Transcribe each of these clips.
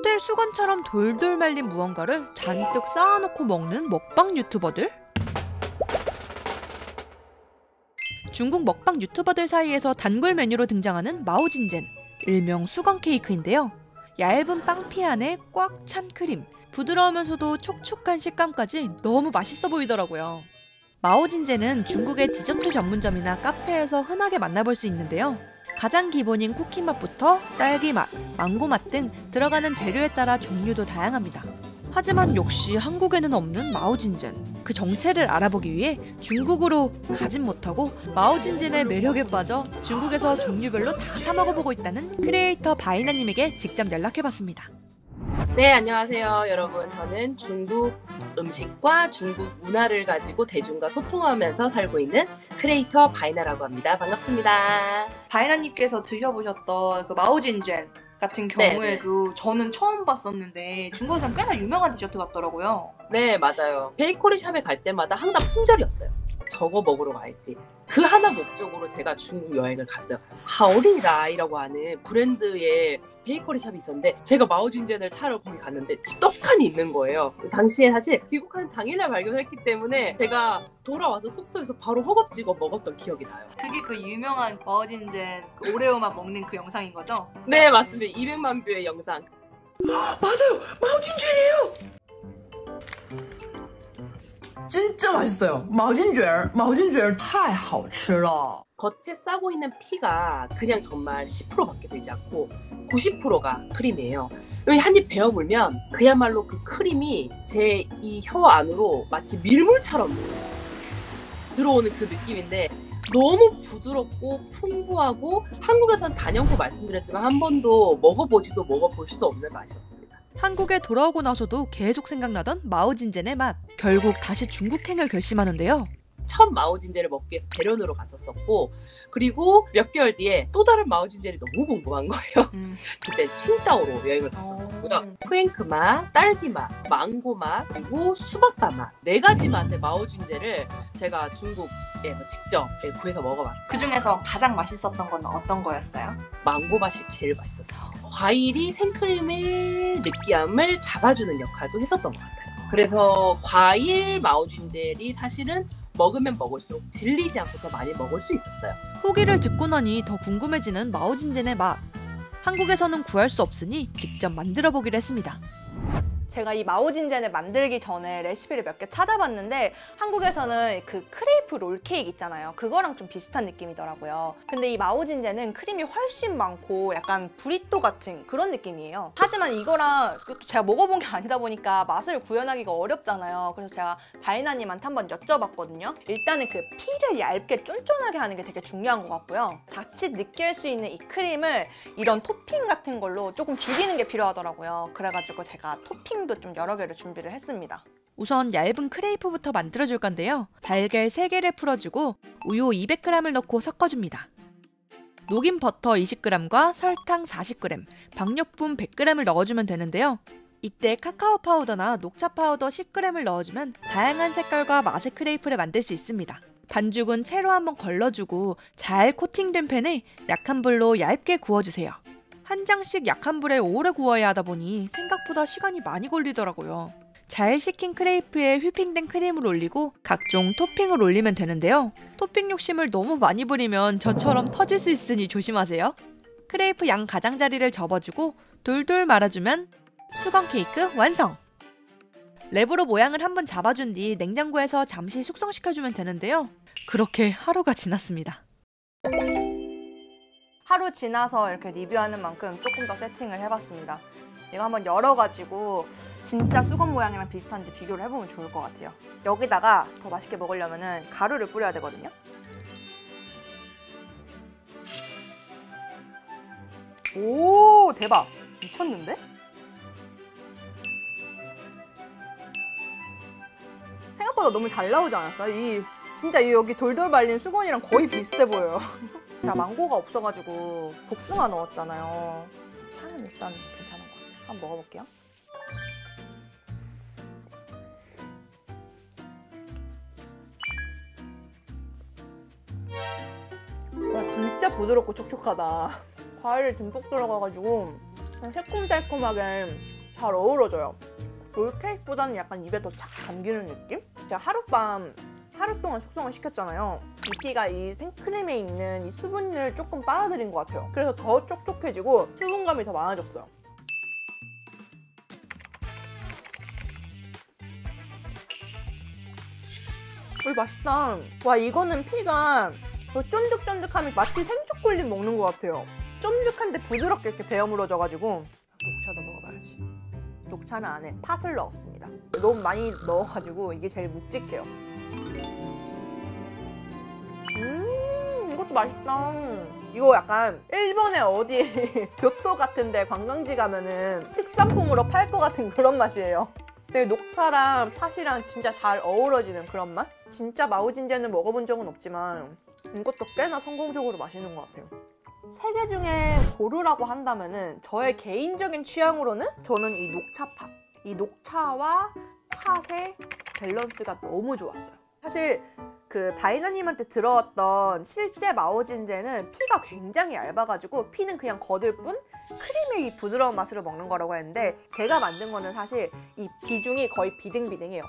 호텔 수건처럼 돌돌 말린 무언가를 잔뜩 쌓아놓고 먹는 먹방 유튜버들? 중국 먹방 유튜버들 사이에서 단골 메뉴로 등장하는 마오진젠, 일명 수건 케이크인데요. 얇은 빵피 안에 꽉 찬 크림, 부드러우면서도 촉촉한 식감까지 너무 맛있어 보이더라고요. 마오진젠은 중국의 디저트 전문점이나 카페에서 흔하게 만나볼 수 있는데요. 가장 기본인 쿠키 맛부터 딸기 맛, 망고 맛 등 들어가는 재료에 따라 종류도 다양합니다. 하지만 역시 한국에는 없는 마오진젠. 그 정체를 알아보기 위해 중국으로 가진 못하고 마오진젠의 매력에 빠져 중국에서 종류별로 다 사 먹어보고 있다는 크리에이터 바이나님에게 직접 연락해봤습니다. 네, 안녕하세요 여러분. 저는 중국 음식과 중국 문화를 가지고 대중과 소통하면서 살고 있는 크리에이터 바이나라고 합니다. 반갑습니다. 바이나님께서 드셔보셨던 그 마오진젠 같은 경우에도 저는 처음 봤었는데 중국에서는 꽤나 유명한 디저트 같더라고요. 네, 맞아요. 베이커리 샵에 갈 때마다 항상 품절이었어요. 저거 먹으러 가야지. 그 하나 목적으로 제가 중국 여행을 갔어요. 하오리라이라고 하는 브랜드의 베이커리 샵이 있었는데 제가 마오진젠을 차러 거기 갔는데 떡하니 있는 거예요. 당시에 사실 귀국하는 당일날 발견했기 때문에 제가 돌아와서 숙소에서 바로 허겁지겁 먹었던 기억이 나요. 그게 그 유명한 마오진젠 그 오레오 맛 먹는 그 영상인 거죠? 네, 맞습니다. 200만 뷰의 영상. 맞아요! 마오진젠이에요! 진짜 맛있어요. 마오진卷 太好吃了. 겉에 싸고 있는 피가 그냥 정말 10%밖에 되지 않고 90%가 크림이에요. 여기 한 입 베어 물면 그야말로 그 크림이 제 이 혀 안으로 마치 밀물처럼 들어오는 그 느낌인데 너무 부드럽고 풍부하고 한국에서는 단연코 말씀드렸지만 한 번도 먹어보지도 먹어볼 수도 없는 맛이었습니다. 한국에 돌아오고 나서도 계속 생각나던 마오진젠의 맛. 결국 다시 중국행을 결심하는데요. 첫 마오진젤을 먹기 위해서 대련으로 갔었었고 그리고 몇 개월 뒤에 또 다른 마오진젤이 너무 궁금한 거예요. 그때 칭다오로 여행을 갔었고요. 프랭크 맛, 딸기 맛, 망고 맛, 그리고 수박바 맛 4가지 맛의 마오진젤을 제가 중국에서 직접 구해서 먹어봤어요. 그 중에서 가장 맛있었던 건 어떤 거였어요? 망고 맛이 제일 맛있었어요. 과일이 생크림의 느끼함을 잡아주는 역할도 했었던 것 같아요. 그래서 과일 마오진젤이 사실은 먹으면 먹을수록 질리지 않고 더 많이 먹을 수 있었어요. 후기를 듣고 나니 더 궁금해지는 마오진젠의 맛. 한국에서는 구할 수 없으니 직접 만들어 보기로 했습니다. 제가 이 마오진젠을 만들기 전에 레시피를 몇 개 찾아봤는데 한국에서는 그 크레이프 롤케이크 있잖아요. 그거랑 좀 비슷한 느낌이더라고요. 근데 이 마오진젠은 크림이 훨씬 많고 약간 브리또 같은 그런 느낌이에요. 하지만 이거랑 제가 먹어본 게 아니다 보니까 맛을 구현하기가 어렵잖아요. 그래서 제가 바이나님한테 한번 여쭤봤거든요. 일단은 그 피를 얇게 쫀쫀하게 하는 게 되게 중요한 것 같고요. 자칫 느끼할 수 있는 이 크림을 이런 토핑 같은 걸로 조금 죽이는 게 필요하더라고요. 그래가지고 제가 토핑 좀 여러 개를 준비를 했습니다. 우선 얇은 크레이프부터 만들어줄 건데요. 달걀 3개를 풀어주고 우유 200g을 넣고 섞어줍니다. 녹인 버터 20g과 설탕 40g, 박력분 100g을 넣어주면 되는데요. 이때 카카오 파우더나 녹차 파우더 10g을 넣어주면 다양한 색깔과 맛의 크레이프를 만들 수 있습니다. 반죽은 채로 한번 걸러주고 잘 코팅된 팬에 약한 불로 얇게 구워주세요. 한 장씩 약한 불에 오래 구워야 하다 보니 생각보다 시간이 많이 걸리더라고요. 잘 식힌 크레이프에 휘핑된 크림을 올리고 각종 토핑을 올리면 되는데요. 토핑 욕심을 너무 많이 부리면 저처럼 터질 수 있으니 조심하세요. 크레이프 양 가장자리를 접어주고 돌돌 말아주면 수건 케이크 완성! 랩으로 모양을 한번 잡아준 뒤 냉장고에서 잠시 숙성시켜주면 되는데요. 그렇게 하루가 지났습니다. 하루 지나서 이렇게 리뷰하는 만큼 조금 더 세팅을 해봤습니다. 이거 한번 열어가지고 진짜 수건 모양이랑 비슷한지 비교를 해보면 좋을 것 같아요. 여기다가 더 맛있게 먹으려면 가루를 뿌려야 되거든요. 오, 대박! 미쳤는데? 생각보다 너무 잘 나오지 않았어요? 진짜 여기 돌돌 말린 수건이랑 거의 비슷해 보여요. 제가 망고가 없어가지고 복숭아 넣었잖아요. 향은 일단 괜찮은 것 같아요. 한번 먹어볼게요. 와, 진짜 부드럽고 촉촉하다. 과일이 듬뿍 들어가가지고 새콤달콤하게 잘 어우러져요. 롤케이크보다는 약간 입에 더 착 감기는 느낌? 제가 하루 동안 숙성을 시켰잖아요. 이 피가 이 생크림에 있는 이 수분을 조금 빨아들인 것 같아요. 그래서 더 촉촉해지고 수분감이 더 많아졌어요. 맛있다. 와, 이거는 피가 더 쫀득쫀득함이 마치 생초콜릿 먹는 것 같아요. 쫀득한데 부드럽게 이렇게 베어 물어져가지고. 녹차도 먹어봐야지. 녹차는 안에 팥을 넣었습니다. 너무 많이 넣어가지고 이게 제일 묵직해요. 이것도 맛있다. 이거 약간 일본의 어디 교토 같은데 관광지 가면은 특산품으로 팔 것 같은 그런 맛이에요. 되게 녹차랑 팥이랑 진짜 잘 어우러지는 그런 맛? 진짜 마오진제는 먹어본 적은 없지만 이것도 꽤나 성공적으로 맛있는 것 같아요. 세 개 중에 고르라고 한다면은 저의 개인적인 취향으로는 저는 이 녹차팥. 이 녹차와 팥의 밸런스가 너무 좋았어요. 사실 그 다이나님한테 들어왔던 실제 마오진제는 피가 굉장히 얇아가지고 피는 그냥 거들 뿐 크림의 이 부드러운 맛으로 먹는 거라고 했는데 제가 만든 거는 사실 이 비중이 거의 비등비등해요.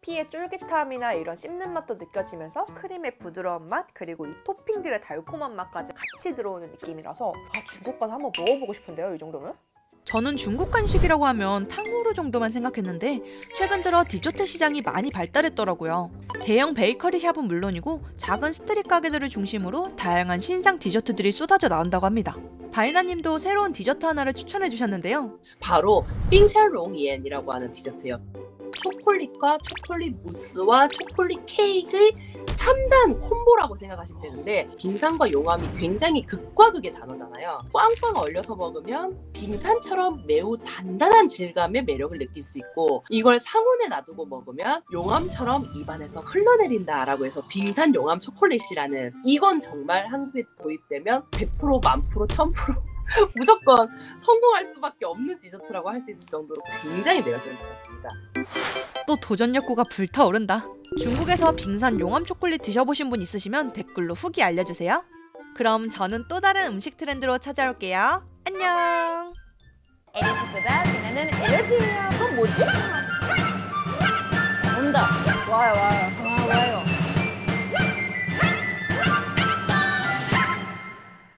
피의 쫄깃함이나 이런 씹는 맛도 느껴지면서 크림의 부드러운 맛 그리고 이 토핑들의 달콤한 맛까지 같이 들어오는 느낌이라서 중국 가서 한번 먹어보고 싶은데요, 이 정도면? 저는 중국 간식이라고 하면 탕후루 정도만 생각했는데 최근 들어 디저트 시장이 많이 발달했더라고요. 대형 베이커리 샵은 물론이고 작은 스트릿 가게들을 중심으로 다양한 신상 디저트들이 쏟아져 나온다고 합니다. 바이나님도 새로운 디저트 하나를 추천해 주셨는데요. 바로 빙샤롱이엔이라고 하는 디저트예요. 초콜릿과 초콜릿 무스와 초콜릿 케이크의 3단 콤보라고 생각하시면 되는데 빙산과 용암이 굉장히 극과 극의 단어잖아요. 꽝꽝 얼려서 먹으면 빙산처럼 매우 단단한 질감의 매력을 느낄 수 있고 이걸 상온에 놔두고 먹으면 용암처럼 입안에서 흘러내린다라고 해서 빙산 용암 초콜릿이라는 이건 정말 한국에 도입되면 100%, 1000%, 1000% 무조건 성공할 수밖에 없는 디저트라고 할 수 있을 정도로 굉장히 매력적인 디저트입니다. 또 도전 욕구가 불타오른다. 중국에서 빙산 용암 초콜릿 드셔보신 분 있으시면 댓글로 후기 알려주세요. 그럼 저는 또 다른 음식 트렌드로 찾아올게요. 안녕. 에디트보다 빛나는 에너지예요. 그건 뭐지? 온다. 와요. 와요.